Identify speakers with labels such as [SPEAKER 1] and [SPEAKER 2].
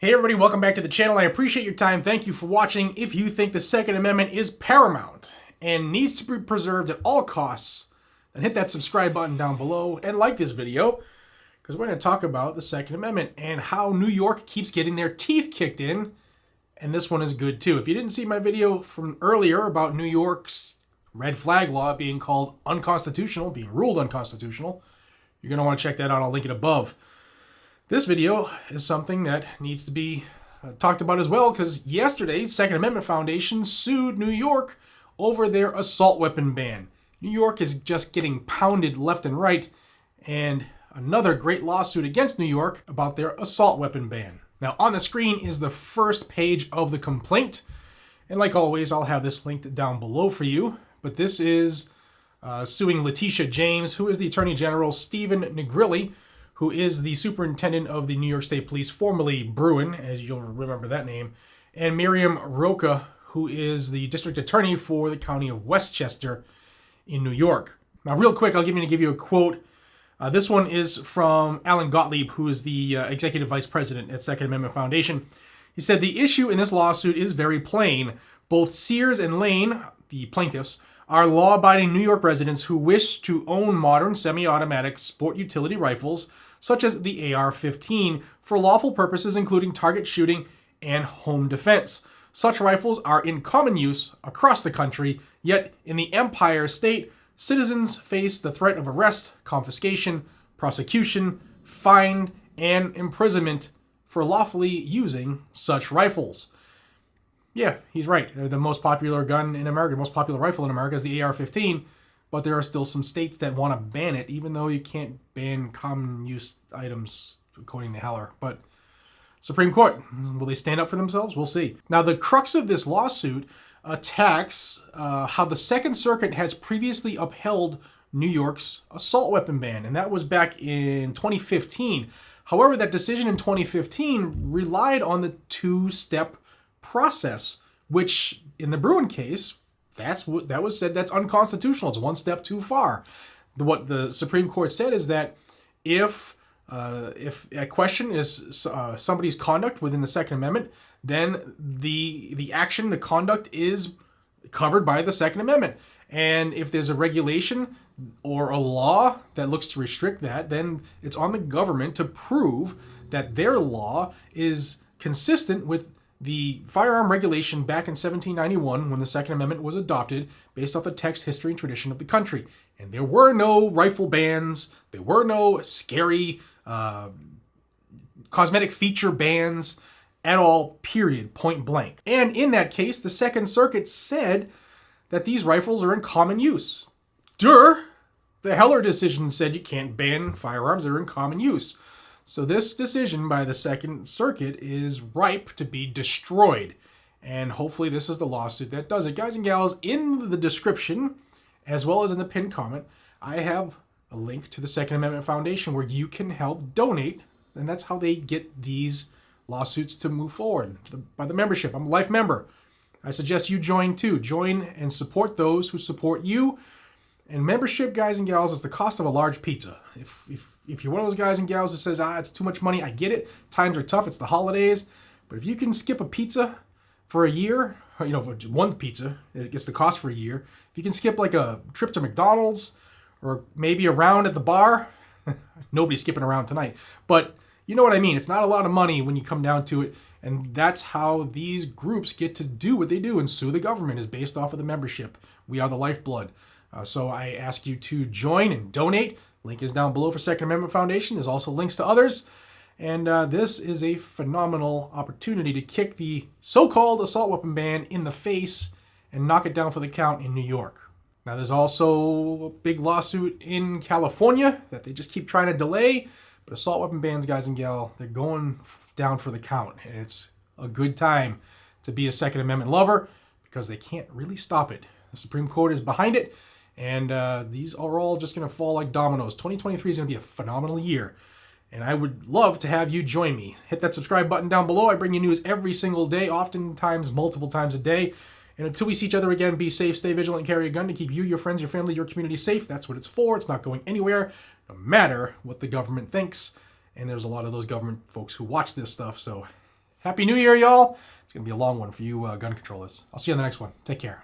[SPEAKER 1] Hey everybody, welcome back to the channel. I appreciate your time. Thank you for watching. If you think the Second Amendment is paramount and needs to be preserved at all costs, then hit that subscribe button down below and like this video, because we're going to talk about the Second Amendment and how New York keeps getting their teeth kicked in, and this one is good too. If you didn't see my video from earlier about New York's red flag law being called unconstitutional, being ruled unconstitutional, you're going to want to check that out. I'll link it above. This video is something that needs to be talked about as well, because yesterday, Second Amendment Foundation sued New York over their assault weapon ban. New York is just getting pounded left and right, and another great lawsuit against New York about their assault weapon ban. Now, on the screen is the first page of the complaint, and like always, I'll have this linked down below for you, but this is suing Letitia James, who is the Attorney General, Stephen Negrilli, who is the superintendent of the New York State Police, formerly Bruin, as you'll remember that name, and Miriam Rocha, who is the district attorney for the county of Westchester in New York. Now, real quick, I'll give you a quote. This one is from Alan Gottlieb, who is the executive vice president at Second Amendment Foundation. He said, "The issue in this lawsuit is very plain. Both Sears and Lane, the plaintiffs, are law-abiding New York residents who wish to own modern semi-automatic sport utility rifles, such as the AR-15, for lawful purposes including target shooting and home defense. Such rifles are in common use across the country, yet in the Empire State, citizens face the threat of arrest, confiscation, prosecution, fine, and imprisonment for lawfully using such rifles." Yeah, he's right. The most popular gun in America, most popular rifle in America is the AR-15, but there are still some states that want to ban it, even though you can't ban common use items, according to Heller. But Supreme Court, will they stand up for themselves? We'll see. Now, the crux of this lawsuit attacks how the Second Circuit has previously upheld New York's assault weapon ban, and that was back in 2015. However, that decision in 2015 relied on the two-step process, which in the Bruin case, that was said that's unconstitutional. It's one step too far. What the Supreme Court said is that if a question is somebody's conduct within the Second Amendment, then the action, the conduct is covered by the Second Amendment. And if there's a regulation or a law that looks to restrict that, then it's on the government to prove that their law is consistent with the firearm regulation back in 1791 when the Second Amendment was adopted based off the text, history, and tradition of the country. And there were no rifle bans. There were no scary cosmetic feature bans at all, period, point blank. And in that case, the Second Circuit said that these rifles are in common use. The Heller decision said you can't ban firearms that are in common use. So this decision by the Second Circuit is ripe to be destroyed. And hopefully this is the lawsuit that does it. Guys and gals, in the description, as well as in the pinned comment, I have a link to the Second Amendment Foundation where you can help donate. And that's how they get these lawsuits to move forward, by the membership. I'm a life member. I suggest you join too. Join and support those who support you. And membership, guys and gals, is the cost of a large pizza. If you're one of those guys and gals who says, it's too much money, I get it. Times are tough. It's the holidays. But if you can skip a pizza for a year, for one pizza, it gets the cost for a year. If you can skip like a trip to McDonald's or maybe a round at the bar, nobody's skipping around tonight. But you know what I mean. It's not a lot of money when you come down to it. And that's how these groups get to do what they do and sue the government, is based off of the membership. We are the lifeblood. So I ask you to join and donate. Link is down below for Second Amendment Foundation. There's also links to others. And this is a phenomenal opportunity to kick the so-called assault weapon ban in the face and knock it down for the count in New York. Now, there's also a big lawsuit in California that they just keep trying to delay. But assault weapon bans, guys and gal, they're going down for the count. And it's a good time to be a Second Amendment lover, because they can't really stop it. The Supreme Court is behind it. And these are all just going to fall like dominoes. 2023 is going to be a phenomenal year. And I would love to have you join me. Hit that subscribe button down below. I bring you news every single day, oftentimes multiple times a day. And until we see each other again, be safe, stay vigilant, and carry a gun to keep you, your friends, your family, your community safe. That's what it's for. It's not going anywhere, no matter what the government thinks. And there's a lot of those government folks who watch this stuff. So Happy New Year, y'all. It's going to be a long one for you gun controllers. I'll see you on the next one. Take care.